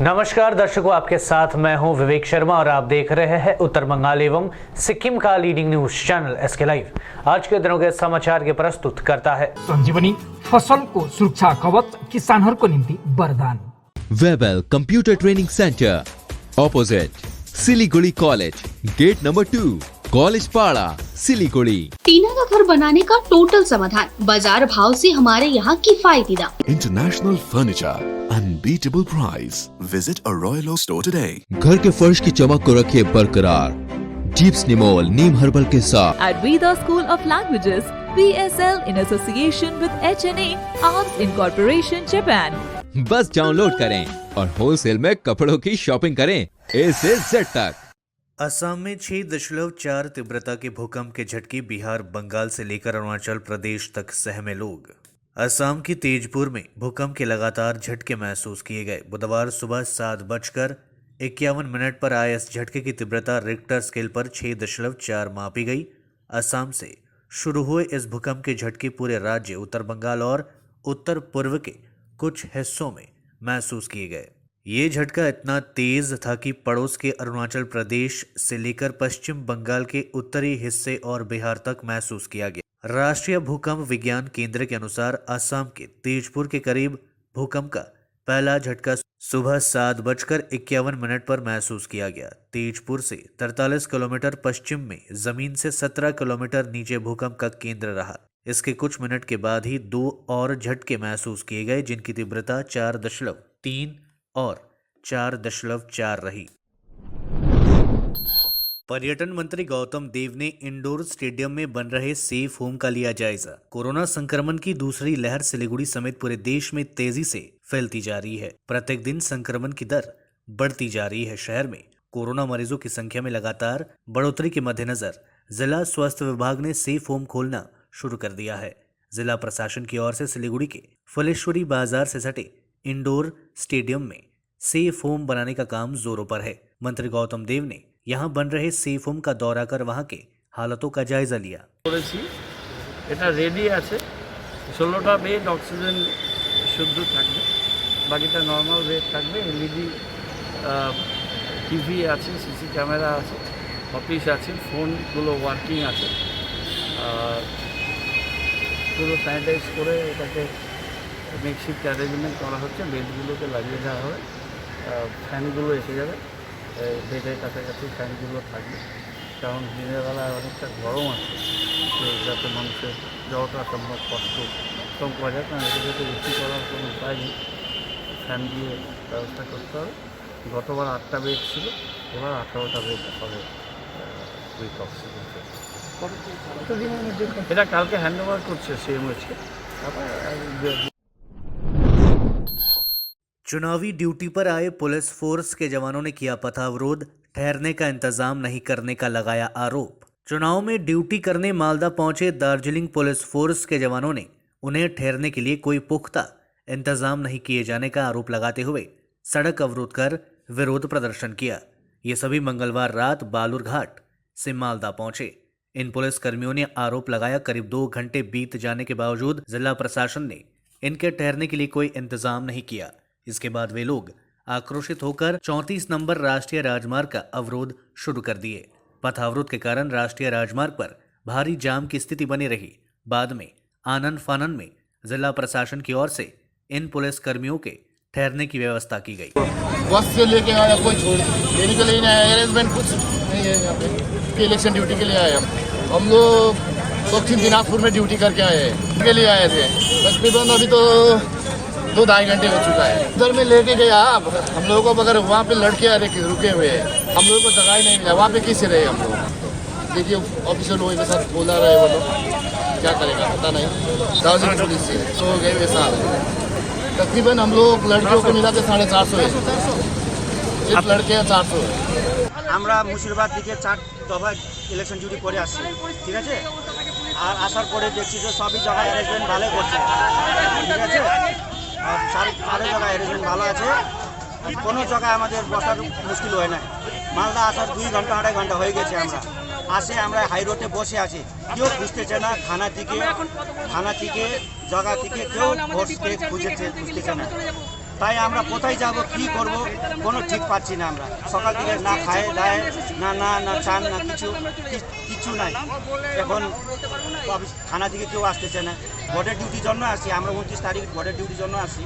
नमस्कार दर्शकों, आपके साथ मैं हूं विवेक शर्मा और आप देख रहे हैं उत्तर बंगाल एवं सिक्किम का leading news channel SK live. आज के दिनों के समाचार के प्रस्तुत करता है संजीवनी फसल को सुरक्षा कवच किसानहरूको निम्ति वरदान। Webel computer training centre opposite Siliguri college, gate number 2, college Para, Siliguri. टीना का घर बनाने का टोटल समाधान, बाजार भाव से हमारे यहाँ किफायती दाम। International furniture, unbeatable price. Visit a Royal Oak store today. घर के फर्श की चमक को रखे बरकरार जीप्स निमोल नीम हर्बल के साथ। At Veda School of Languages, VSL in association with HNA, Arms Incorporation, Japan. बस डाउनलोड करें और होलसेल में कपड़ों की शॉपिंग करें A से Z तक। असम में 6.4 तीव्रता के भूकंप के झटके बिहार, बंगाल से लेकर अरुणाचल प्रदेश तक सहमे लोग। असम की तेजपुर में भूकंप के लगातार झटके महसूस किए गए। बुधवार सुबह 7:51 पर आए इस झटके की तीव्रता रिक्टर स्केल पर 6.4 मापी गई। असम से शुरू हुए इस भूकंप के झटके पूरे राज्य, उत्तर बंगाल और उत्तर पूर्व के कुछ हिस्सों में महसूस किए गए। ये झटका इतना तेज था कि पड़ोस के अरुणाचल प्रदेश से लेकर पश्चिम बंगाल के उत्तरी हिस्से और बिहार तक महसूस किया गया। राष्ट्रीय भूकंप विज्ञान केंद्र के अनुसार असम के तेजपुर के करीब भूकंप का पहला झटका सुबह 7:51 पर महसूस किया गया। तेजपुर से 43 किलोमीटर पश्चिम में जमीन से 17 किलोमीटर नीचे भूकंप का केंद्र रहा। इसके कुछ मिनट के बाद ही 2 और झटके महसूस किए गए, जिनकी तीव्रता 4.3 और 4.4 रही। पर्यटन मंत्री गौतम देव ने इंडोर स्टेडियम में बन रहे सेफ होम का लिया जायजा। कोरोना संक्रमण की दूसरी लहर सिलीगुड़ी समेत पूरे देश में तेजी से फैलती जा रही है। प्रत्येक दिन संक्रमण की दर बढ़ती जा रही है। शहर में कोरोना मरीजों की संख्या में लगातार बढ़ोतरी के मद्देनजर जिला स्वास्थ्य विभाग ने सेफ होम खोलना शुरू कर दिया है। जिला प्रशासन की ओर से सिलीगुड़ी के फुलेश्वरी बाजार से सटे इंडोर स्टेडियम में सेफ होम बनाने का काम जोरों पर है। मंत्री गौतम देव ने यहां बन रहे सेफ होम का दौरा कर वहां के हालातों का जायजा लिया। এটা রেডি আছে, 16টা বেড অক্সিজেন শুদ্ধ থাকবে, বাকিটা নর্মাল বেড থাকবে। এলইডি টিভি আছে, সিসি ক্যামেরা আছে, অফিস আছে, ফোনগুলো ওয়ার্কিং আছে। পুরো স্যানিটাইজ করে এটাকে মেকশিফট অ্যারেঞ্জমেন্ট করা হচ্ছে। বেডগুলোকে লাগিয়ে দেওয়া হবে, ফ্যানগুলো এসে যাবে, বেডের কাছাকাছি ফ্যানগুলো থাকবে, কারণ দিনের বেলায় অনেকটা গরম আছে, তো যাতে মানুষের যতটা সম্ভব কষ্ট কম করা যায়। কারণ এটা যাতে বেশি করার কোনো উপায় নেই, ফ্যান দিয়ে ব্যবস্থা করতে হবে। গতবার 8টা বেড ছিল, এবার 18টা বেড হবে উইথ অক্সিজেন। এটা কালকে হ্যান্ড ওভার করছে CMOHকে। चुनावी ड्यूटी पर आए पुलिस फोर्स के जवानों ने किया पथावरोध, ठहरने का इंतजाम नहीं करने का लगाया आरोप। चुनाव में ड्यूटी करने मालदा पहुंचे दार्जिलिंग पुलिस फोर्स के जवानों ने उन्हें ठहरने के लिए कोई पुख्ता इंतजाम नहीं किए जाने का आरोप लगाते हुए सड़क अवरोध कर विरोध प्रदर्शन किया। ये सभी मंगलवार रात बालूरघाट से मालदा पहुंचे। इन पुलिस कर्मियों ने आरोप लगाया, करीब 2 घंटे बीत जाने के बावजूद जिला प्रशासन ने इनके ठहरने के लिए कोई इंतजाम नहीं किया। इसके बाद वे लोग आक्रोशित होकर 34 नंबर राष्ट्रीय राजमार्ग का अवरोध शुरू कर दिए। पथ अवरोध के कारण राष्ट्रीय राजमार्ग पर भारी जाम की स्थिति बनी रही। बाद में आनन फानन में जिला प्रशासन की ओर से इन पुलिस कर्मियों के ठहरने की व्यवस्था की गई। बस से लेके आया, कोई छोड़ देने के लिए नहीं आया, अरेंजमेंट कुछ नहीं है यहाँ पे। इलेक्शन ड्यूटी के लिए आए हम लोग दक्षिण दिनाजपुर में ड्यूटी करके आए हैं, के लिए आए थे। तकरीबन अभी तो 2-2.5 घंटे हो चुका है। उधर में लेके गया हम लोगों को, मगर वहाँ पे लड़के रुके हुए हैं, हम लोगों को जगह ही नहीं मिला। वहाँ पे किससे रहे हम लोग? देखिए ऑफिसर लोगों के साथ बोला रहे, वो लोग क्या करेगा पता नहीं। दार्जिलिंग पुलिस से सो गए हुए साथ। तकरीबन हम लोग लड़कियों को मिला के 450 है, सिर्फ लड़के 400 है। আমরা মুর্শিদাবাদ দিকে 4 দফা ইলেকশন ডিউটি করে আসছি, ঠিক আছে। আর আসার পরে দেখছি যে সবই জায়গায় অ্যারেঞ্জমেন্ট ভালো করছে, ঠিক আছে। আর সারি জায়গায় অ্যারেঞ্জমেন্ট ভালো আছে, কোনো জায়গায় আমাদের বসার মুশকিল হয় না। মালদা আসার 2 ঘন্টা 2.5 ঘন্টা হয়ে গেছে। আমরা হাই রোডে বসে আছি, কেউ বুঝতেছে না। থানা থেকে জায়গা থেকে কেউ ভোটকে খুঁজতেছে না। তাই আমরা কোথায় যাব কি করব কোনো ঠিক পাচ্ছি না। আমরা সকাল থেকে না খায় দায় না চান না কিছু নাই। এখন থানা থেকে কেউ আসতেছে না। ভোটের ডিউটির জন্য আসছি আমরা, 29 তারিখ ভোটের ডিউটির জন্য আসছি।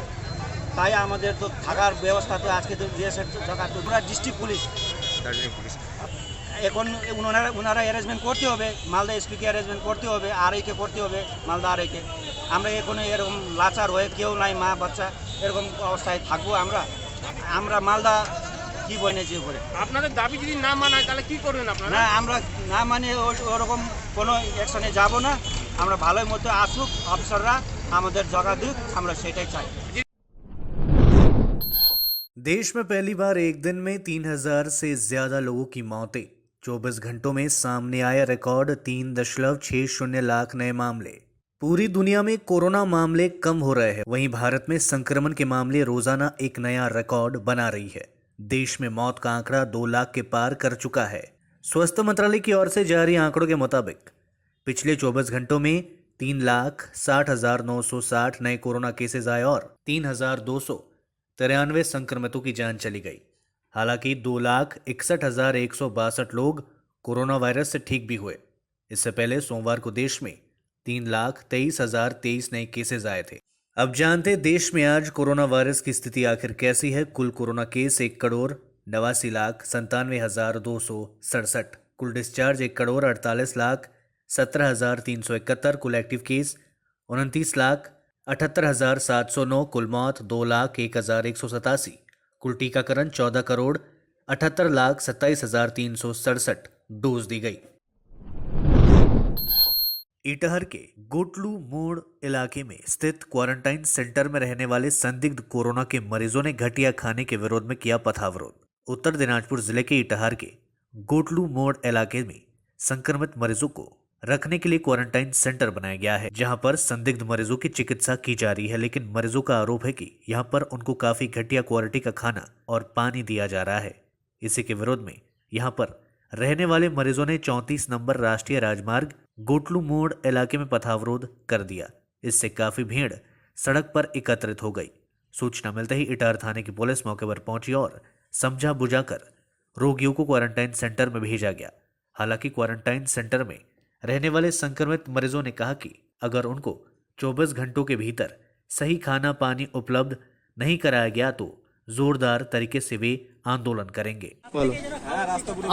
তাই আমাদের তো থাকার ব্যবস্থা তো আজকে তো দিয়েছে সরকার, তো পুরা ডিস্ট্রিক্ট পুলিশ। এখন ওনারা অ্যারেঞ্জমেন্ট করতে হবে, মালদা এসপিকে অ্যারেঞ্জমেন্ট করতে হবে, আরআইকে করতে হবে, মালদা আরআইকে। আমরা এখন এরকম লাচার হয়ে কেউ নাই, মা বাচ্চা এরকম অবস্থায় থাকবো আমরা মালদা কি বলেছি উপরে। আপনাদের দাবি যদি না মানায় তাহলে কি করবেন আপনারা? না, আমরা না মানে ওরকম কোনো অ্যাকশনে যাব না। আমরা ভালোই মতো আসুক অফিসাররা, আমাদের জগা দিক, আমরা সেটাই চাই। देश में पहली बार एक दिन में 3000 से ज्यादा लोगों की मौतें। 24 घंटों में सामने आया रिकॉर्ड 3.60 लाख नए मामले। पूरी दुनिया में कोरोना मामले कम हो रहे हैं, वहीं भारत में संक्रमण के मामले रोजाना एक नया रिकॉर्ड बना रही है। देश में मौत का आंकड़ा 2 लाख के पार कर चुका है। स्वास्थ्य मंत्रालय की ओर से जारी आंकड़ों के मुताबिक पिछले 24 घंटों में 3,60,960 नए कोरोना केसेज आए और 3,293 संक्रमितों की जान चली गई। हालांकि 2,61,162 लोग कोरोना वायरस से ठीक भी हुए। इससे पहले सोमवार को देश में 3,23,023 नए केसेज आए थे। अब जानते देश में आज कोरोना वायरस की स्थिति आखिर कैसी है। कुल कोरोना केस 1,89,97,267। कुल डिस्चार्ज 1,48,17,371। कुल एक्टिव केस 29,78,709। कुल मौत 2,01,187। कुल टीकाकरण 14,78,27,367 डोज दी गई। इटहर के गोटलू मोड़ इलाके में स्थित क्वारंटाइन सेंटर में रहने वाले संदिग्ध कोरोना के मरीजों ने घटिया खाने के विरोध में किया पथावरोध। उत्तर दिनाजपुर जिले के इटहर के गोटलू मोड़ इलाके में संक्रमित मरीजों को रखने के लिए क्वारंटाइन सेंटर बनाया गया है, जहां पर संदिग्ध मरीजों की चिकित्सा की जा रही है। लेकिन मरीजों का आरोप है कि यहां पर उनको काफी घटिया क्वालिटी का खाना और पानी दिया जा रहा है। इसी के विरोध में यहां पर रहने वाले मरीजों ने 34 नंबर राष्ट्रीय राजमार्ग गोटलू मोड़ इलाके में पथावरोध कर दिया। इससे काफी भीड़ सड़क पर एकत्रित हो गई। सूचना मिलते ही इटार थाने की पुलिस मौके पर पहुंची और समझा बुझाकर रोगियों को क्वारंटाइन सेंटर में भेजा गया। हालांकि क्वारंटाइन सेंटर में रहने वाले संक्रमित मरीजों ने कहा कि अगर उनको 24 घंटों के भीतर सही खाना पानी उपलब्ध नहीं कराया गया तो जोरदार तरीके से वे आंदोलन करेंगे।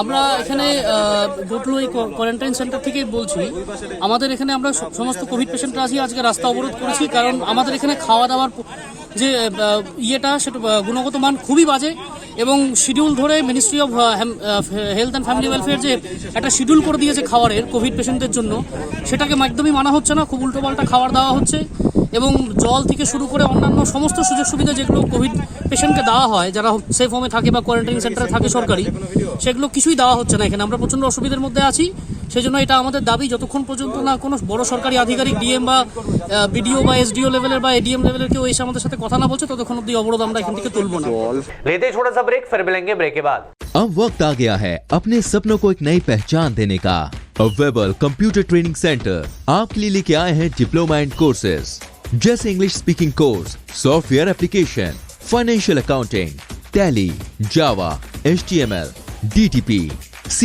আমরা এখানে গোটলু এই কোয়ারেন্টাইন সেন্টার থেকে বলছি। আমাদের এখানে আমরা সমস্ত কোভিড পেশেন্টরা আছি, আজকে রাস্তা অবরোধ করেছি, কারণ আমাদের এখানে খাওয়া দাওয়ার যে ইয়েটা সেটা গুণগত মান খুবই বাজে এবং শিডিউল ধরে ministry of health and family welfare যে একটা শিডিউল করে দিয়েছে খাবারের কোভিড পেশেন্টদের জন্য, সেটাকে একদমই মানা হচ্ছে না। খুব উল্টোপাল্টা খাবার দেওয়া হচ্ছে এবং জল থেকে শুরু করে অন্যান্য সমস্ত সুযোগ সুবিধা যেগুলো কোভিড পেশেন্টকে দেওয়া হয় যারা সেফ হোমে থাকে বা কোয়ারেন্টাইন সেন্টারে থাকে সরকারি, সেগুলো কিছুই দেওয়া হচ্ছে না এখানে। আমরা প্রচণ্ড অসুবিধার মধ্যে আছি। সেই জন্য এটা আমাদের দাবি, যতক্ষণ পর্যন্ত না কোনো বড় সরকারি আধিকারিক ডিএম বা বিডিও বা এসডিও লেভেলের বা এডিএম লেভেলের কেউ এসে আমাদের সাথে কথা না বলছে, ততক্ষণ অব্দি অবরোধ আমরা এখান থেকে তুলব না। लेते छोटा सा ब्रेक, फिर मिलेंगे ब्रेक के बाद। अब वक्त आ गया है अपने सपनों को एक नई पहचान देने का। अवेलेबल कंप्यूटर ट्रेनिंग सेंटर आपके लिए लेके आए हैं डिप्लोमा एंड कोर्सेज जैसे English speaking course, software application, financial accounting, Tally, Java, HTML, DTP, C++,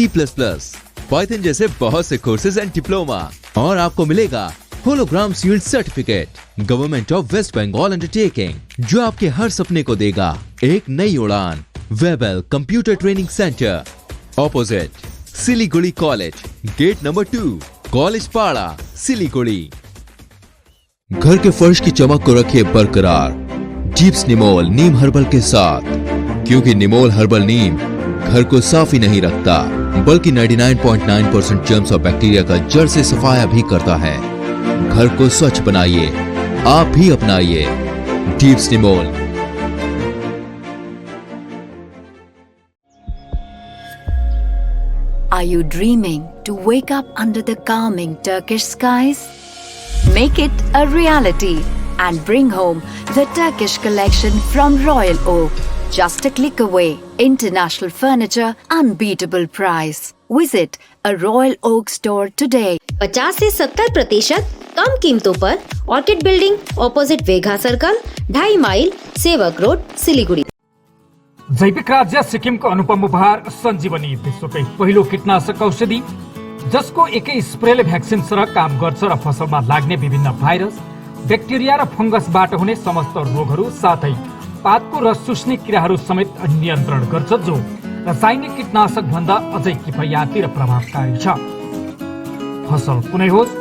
Python जैसे बहुत से कोर्सेज एंड डिप्लोमा। और आपको मिलेगा hologram sealed certificate government of West Bengal undertaking, जो आपके हर सपने को देगा एक नई उड़ान। Webel computer training centre opposite Siliguri college, gate number 2, college Para, Siliguri. घर के फर्श की चमक को रखिए बरकरार जीप्स निमोल नीम हर्बल के साथ, क्योंकि निमोल हर्बल नीम घर को साफ ही नहीं रखता बल्कि 99.9% जर्म्स और बैक्टीरिया का जड़ से सफाया भी करता है। घर को स्वच्छ बनाइए, आप भी अपनाइए jeeps Nimol. Are you dreaming to wake up under the calming Turkish skies? Make it a reality and bring home the Turkish collection from Royal Oak. Just a click away. International furniture, unbeatable price. Visit a Royal Oak store today. 50 से 70% कम कीमतों पर orchid building opposite Vega circle 2.5 mile Sevoke road Siliguri. जैविक राज्य सिक्किमको अनुपम उपहार सञ्जीवनी, विश्वकै पहिलो कीटनाशक औषधि जसको एकै स्प्रेले भ्याक्सिन सरह काम गर्छ र फसलमा लाग्ने विभिन्न भाइरस, ब्याक्टेरिया र फंगसबाट हुने समस्त रोगहरू साथै पातको रस चुस्ने किराहरू समेत नियन्त्रण गर्छ, जो रासायनिक कीटनाशक भन्दा अझै किफायती र प्रभावकारी छ। फसल कुनै होस्,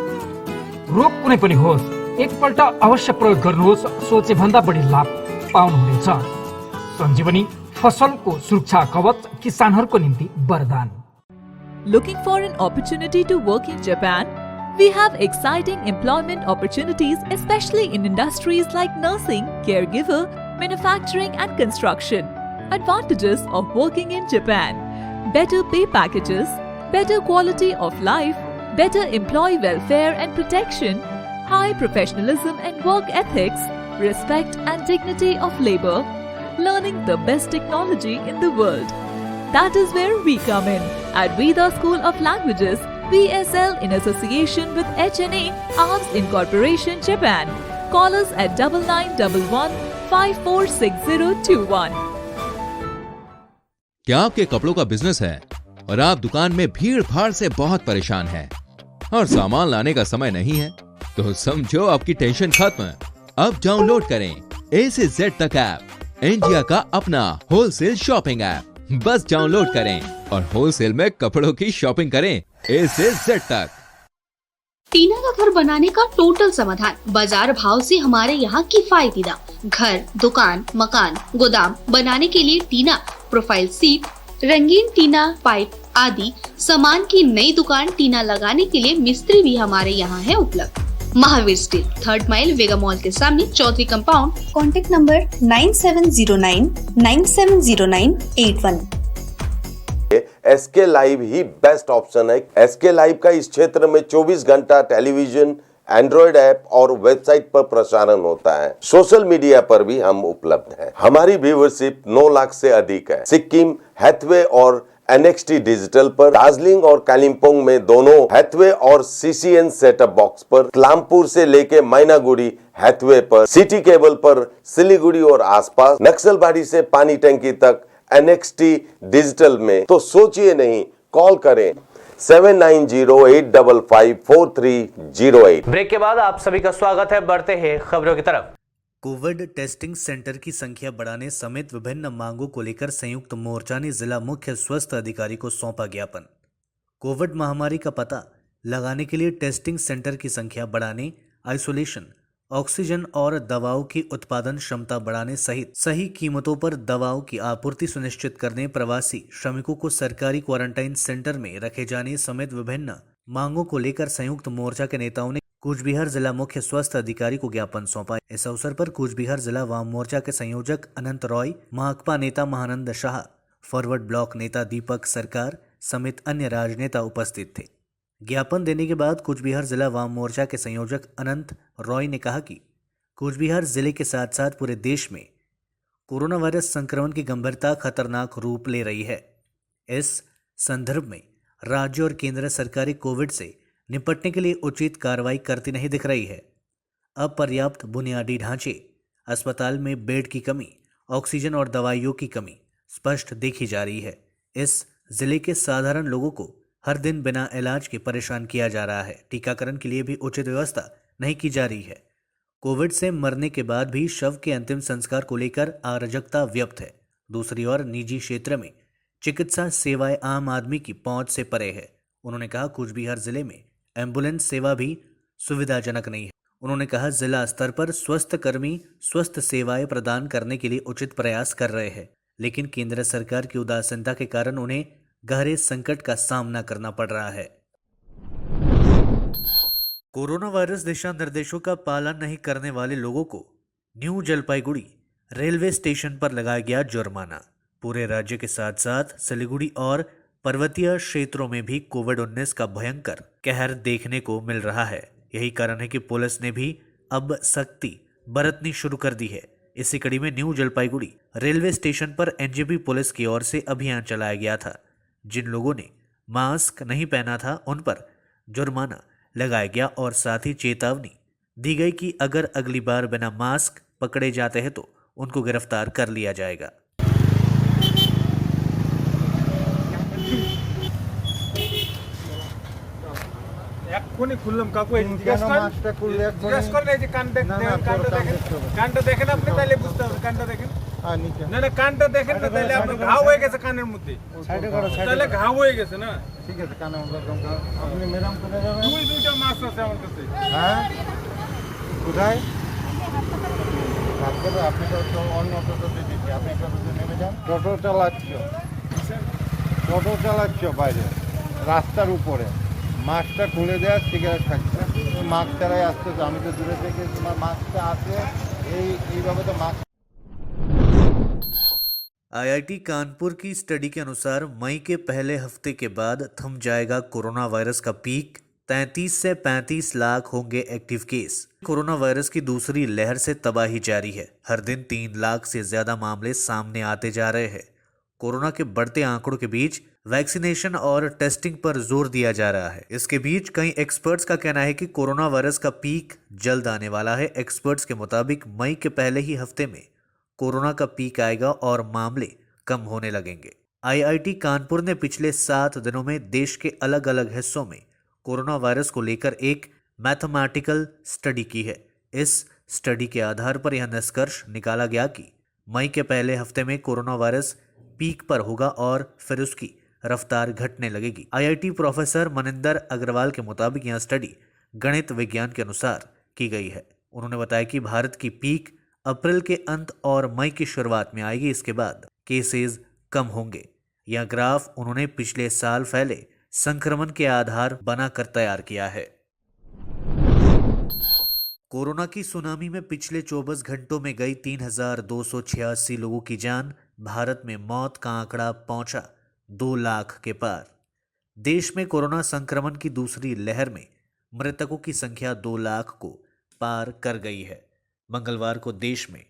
रोग कुनै पनि होस्, एकपल्ट अवश्य प्रयोग गर्नुहोस्, सोचे भन्दा बढी लाभ पाउनुहुनेछ। सञ्जीवनी फसलको सुरक्षा कवच, किसानहरूको निम्ति वरदान। Looking for an opportunity to work in Japan? We have exciting employment opportunities, especially in industries like nursing, caregiver, manufacturing and construction. Advantages of working in Japan: better pay packages, better quality of life, better employee welfare and protection, high professionalism and work ethics, respect and dignity of labor, learning the best technology in the world. That is where we come in at Veda School of Languages, VSL, in association with HNA Arms Incorporation, Japan. Call us at 9911 546021. क्या आपके कपड़ों का business है और आप दुकान में भीड़ भाड़ से बहुत परेशान हैं और सामान लाने का समय नहीं है? तो समझो आपकी टेंशन खत्म। अब डाउनलोड करें A से Z तक ऐप, इंडिया का अपना होलसेल शॉपिंग ऐप। बस डाउनलोड करें और होलसेल में कपड़ों की शॉपिंग करें A से Z तक। टीना का घर बनाने का टोटल समाधान, बाजार भाव से हमारे यहाँ किफायती दाम। घर, दुकान, मकान, गोदाम बनाने के लिए टीना, प्रोफाइल सीट, रंगीन टीना, पाइप आदि सामान की नई दुकान टीना लगाने के लिए मिस्त्री भी हमारे यहाँ है उपलब्ध। Mahavir steel, 3rd mile Vega mall के सामने, Chaudhary compound. Contact number 9709 970981। SK live ही बेस्ट ऑप्शन है। एसके लाइव का इस क्षेत्र में 24 घंटा टेलीविजन, एंड्रॉइड ऐप और वेबसाइट पर प्रसारण होता है। सोशल मीडिया पर भी हम उपलब्ध हैं। हमारी व्यूवरशिप 9 लाख से अधिक है। सिक्किम, हैथवे और NXT डिजिटल पर, दार्जिलिंग और कालिम्पोंग में दोनों हैथवे और CCN सेटअप बॉक्स पर, क्लामपुर से लेके मैनागुड़ी हैथवे पर, सिटी केबल पर, सिलीगुड़ी और आसपास, नक्सलबाड़ी से पानी टंकी तक NXT डिजिटल में। तो सोचिए नहीं, कॉल करें 7908554308। ब्रेक के बाद आप सभी का स्वागत है। बढ़ते हैं खबरों की तरफ। कोविड टेस्टिंग सेंटर की संख्या बढ़ाने समेत विभिन्न मांगों को लेकर संयुक्त मोर्चा ने जिला मुख्य स्वास्थ्य अधिकारी को सौंपा ज्ञापन। कोविड महामारी का पता लगाने के लिए टेस्टिंग सेंटर की संख्या बढ़ाने, आइसोलेशन, ऑक्सीजन और दवाओं की उत्पादन क्षमता बढ़ाने सहित सही कीमतों पर दवाओं की आपूर्ति सुनिश्चित करने, प्रवासी श्रमिकों को सरकारी क्वारंटाइन सेंटर में रखे जाने समेत विभिन्न मांगों को लेकर संयुक्त मोर्चा के नेताओं ने कूचबिहार जिला मुख्य स्वास्थ्य अधिकारी को ज्ञापन सौंपा। इस अवसर पर कूचबिहार जिला वाम मोर्चा के संयोजक अनंत रॉय, महाकपा नेता महानंद शाह, फॉरवर्ड ब्लॉक नेता दीपक सरकार समेत अन्य राजनेता उपस्थित थे। ज्ञापन देने के बाद कूचबिहार जिला वाम मोर्चा के संयोजक अनंत रॉय ने कहा कि कूचबिहार जिले के साथ साथ पूरे देश में कोरोना वायरस संक्रमण की गंभीरता खतरनाक रूप ले रही है। इस संदर्भ में राज्य और केंद्र सरकारें कोविड से निपटने के लिए उचित कार्रवाई करती नहीं दिख रही है। अपर्याप्त बुनियादी ढांचे, अस्पताल में बेड की कमी, ऑक्सीजन और दवाइयों की कमी स्पष्ट देखी जा रही है। इस जिले के साधारण लोगों को हर दिन बिना इलाज के परेशान किया जा रहा है। टीकाकरण के लिए भी उचित व्यवस्था नहीं की जा रही है। कोविड से मरने के बाद भी शव के अंतिम संस्कार को लेकर अराजकता व्याप्त है। दूसरी ओर निजी क्षेत्र में चिकित्सा सेवाएं आम आदमी की पहुंच से परे है। उन्होंने कहा कूचबिहार जिले में एम्बुलेंस सेवा भी सुविधाजनक नहीं है। उन्होंने कहा जिला स्तर पर स्वास्थ्य कर्मी स्वास्थ्य सेवाएं प्रदान करने के लिए उचित प्रयास कर रहे हैं, लेकिन केंद्र सरकार की उदासीनता के कारण उन्हें गहरे संकट का सामना करना पड़ रहा है। कोरोना वायरस दिशा निर्देशों का पालन नहीं करने वाले लोगों को न्यू जलपाईगुड़ी रेलवे स्टेशन पर लगाया गया जुर्माना। पूरे राज्य के साथ साथ सिलीगुड़ी और पर्वतीय क्षेत्रों में भी कोविड-19 का भयंकर कहर देखने को मिल रहा है। यही कारण है कि पुलिस ने भी अब सख्ती बरतनी शुरू कर दी है। इसी कड़ी में न्यू जलपाईगुड़ी रेलवे स्टेशन पर NJP पुलिस की ओर से अभियान चलाया गया था। जिन लोगों ने मास्क नहीं पहना था उन पर जुर्माना लगाया गया और साथ ही चेतावनी दी गई कि अगर अगली बार बिना मास्क पकड़े जाते हैं तो उनको गिरफ्तार कर लिया जाएगा। এক্ষুনি খুললাম কাকু এই জিজ্ঞেস করেন এই যে কানটা দেখেন আপনি তাহলে বুঝতে হবে কানটা দেখেন না না কানটা দেখেন না তাহলে আপনার ঘাও হয়ে গেছে কানের মধ্যে তাহলে ঘাও হয়ে গেছে না ঠিক আছে কানে আপনি মেরাম করে যাবেন দুইটা মাছ আছে আমার কাছে হ্যাঁ কোথায় আপনি তো অন্য টোটোতে দিচ্ছি আপনি টোটোতে নেমে যান টোটো চালাচ্ছ বাইরে রাস্তার উপরে মাস্কটা খুলে দেওয়া সিগারেট খাচ্ছে মাস্ক ছাড়াই আসতেছে আমি তো দূরে থেকে তোমার মাস্কটা আছে এইভাবে তো मास्क। आईआईटी कानपुर की स्टडी के अनुसार मई के पहले हफ्ते के बाद थम जाएगा कोरोना वायरस का पीक। 33 से 35 लाख होंगे एक्टिव केस। कोरोना वायरस की दूसरी लहर से तबाही जारी है। हर दिन 3 लाख से ज्यादा मामले सामने आते जा रहे हैं। कोरोना के बढ़ते आंकड़ों के बीच वैक्सीनेशन और टेस्टिंग पर जोर दिया जा रहा है। इसके बीच कई एक्सपर्ट्स का कहना है कि कोरोना वायरस का पीक जल्द आने वाला है। एक्सपर्ट्स के मुताबिक मई के पहले ही हफ्ते में कोरोना का पीक आएगा और मामले कम होने लगेंगे। आईआईटी कानपुर ने पिछले 7 दिनों में देश के अलग अलग हिस्सों में कोरोना वायरस को लेकर एक मैथमेटिकल स्टडी की है। इस स्टडी के आधार पर यह निष्कर्ष निकाला गया कि मई के पहले हफ्ते में कोरोना वायरस पीक पर होगा और फिर उसकी रफ्तार घटने लगेगी। आईआईटी प्रोफेसर मनिंदर अग्रवाल के मुताबिक यह स्टडी गणित विज्ञान के अनुसार की गई है। उन्होंने बताया कि भारत की पीक अप्रैल के अंत और मई की शुरुआत में आएगी। इसके बाद केसेस कम होंगे। यह ग्राफ उन्होंने पिछले साल फैले संक्रमण के आधार बनाकर तैयार किया है। कोरोना की सुनामी में पिछले 24 घंटों में गई 3,286 लोगों की जान। भारत में मौत का आंकड़ा पहुंचा 2 लाख के पार। देश में कोरोना संक्रमण की दूसरी लहर में मृतकों की संख्या 2 लाख को पार कर गई है। मंगलवार को देश में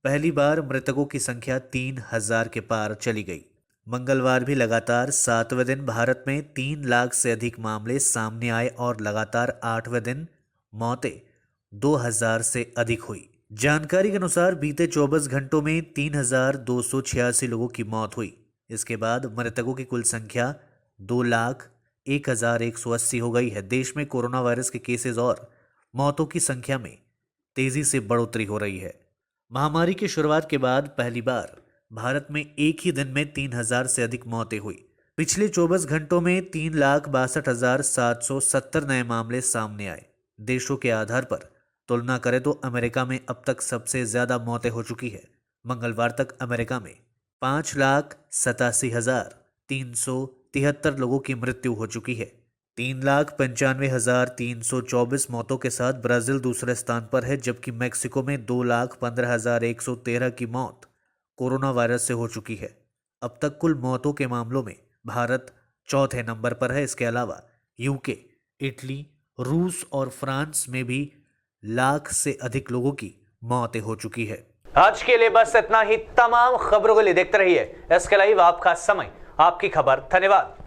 पहली बार मृतकों की संख्या 3,000 के पार चली गई। मंगलवार भी लगातार 7वें दिन भारत में 3 लाख से अधिक मामले सामने आए और लगातार 8वें दिन मौतें 2,000 से अधिक हुई। जानकारी के अनुसार बीते 24 घंटों में 3,286 लोगों की मौत हुई। इसके बाद मृतकों की कुल संख्या 2,01,180 हो गई है। देश में कोरोना वायरस के केसेस और मौतों की संख्या में तेजी से बढ़ोतरी हो रही है। महामारी की शुरुआत के बाद पहली बार भारत में एक ही दिन में 3,000 से अधिक मौतें हुई। पिछले 24 घंटों में 3,62,770 नए मामले सामने आए। देशों के आधार पर तुलना करें तो अमेरिका में अब तक सबसे ज्यादा मौतें हो चुकी है। मंगलवार तक अमेरिका में 5,87,373 लोगों की मृत्यु हो चुकी है। 3,95,324 मौतों के साथ ब्राजील दूसरे स्थान पर है, जबकि मेक्सिको में 2,15,113 की मौत कोरोना वायरस से हो चुकी है। अब तक कुल मौतों के मामलों में भारत चौथे नंबर पर है। इसके अलावा यूके, इटली, रूस और फ्रांस में भी लाख से अधिक लोगों की मौतें हो चुकी है। आज के लिए बस इतना ही। तमाम खबरों के लिए देखते रहिए SK लाइव, आपका समय आपकी खबर। धन्यवाद।